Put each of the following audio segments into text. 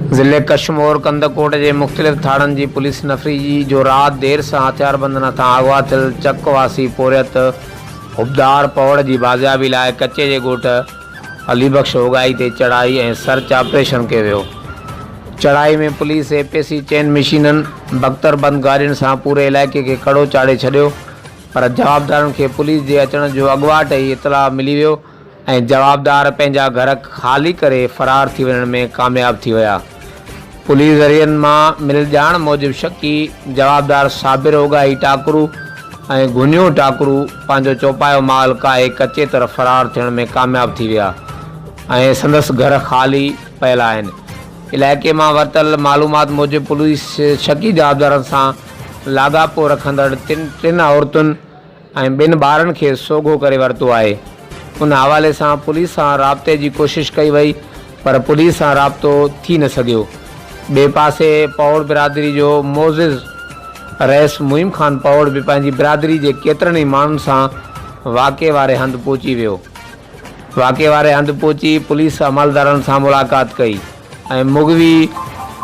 ज़िले कशमोर कंदकोट के मुख़्तलिफ़ थाणनि की पुलिस नफ़री जो रात देर से हथियारबंद सां अगवा थियल चकवासी पोरियत हुबदार पवड़ की बाज़ियाबी लाइ कचे के ॻोठ अलीबख्श ओगाई ते चढ़ाई ऐं सर्च ऑपरेशन कयो वियो। चढ़ाई में पुलिस एपीसी चेन मशीननि बख्तरबंद गाड़ियुनि सां पूरे इलाइक़े के कड़ो चाढ़े छॾियो, पर जवाबदारनि खे पुलिस जे अचण जो अॻुवाट ई इतला मिली वियो ऐं जवाबदार पंहिंजा घर ख़ाली करे फ़रार थी वञण में कामयाब थी विया। पुलिस ज़रियनि मां मिलियल ॼाण मूजिबि शकी जवाबदार साबिर ओगाई टाकरू ऐं गुनियो टाकरू पंहिंजो चौपायो माल काए कचे तरफ़ फ़रार थियण में कामयाब थी विया ऐं संदसि घर ख़ाली पियल आहिनि। इलाइक़े मां वरितल मालूमात मूजिबि पुलिस शकी जवाबदारनि सां लाॻापो रखंदड़ टिनि औरतुनि ऐं ॿिनि ॿारनि खे सोघो करे वरितो आहे। उन हवाले सां पुलिस सां राब्ते की कोशिश कई वई, पर पुलिस सां राब्तो थी न सघियो। बे पासे पवड़ बिरादरी जो मोज़िज़ रईस मुहिम ख़ान पवड़ भी पंहिंजी बिरादरी के केतिरनि ई माण्हुनि सां वाक़े वारे हंधि पहुची वियो। वाक़े वारे हंधि पहुची पुलिस अमलदारनि सां मुलाक़ात कई ऐं मुगवी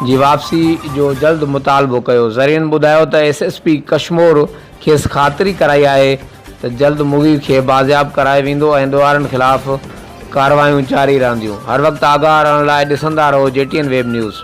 जी वापसी जो जल्द मुतालबो कयो। ज़रियनि ॿुधायो त एसएसपी कशमोर खेसि ख़ातिरी कराई आहे त जल्द मुगी खे बाज़ियाब कराए वेंदो ऐं ॾोहारनि ख़िलाफ़ कार्रवायूं जारी रहंदियूं। हर वक़्तु आगाह रहण लाइ ॾिसंदा रहो JTN वेब न्यूज़।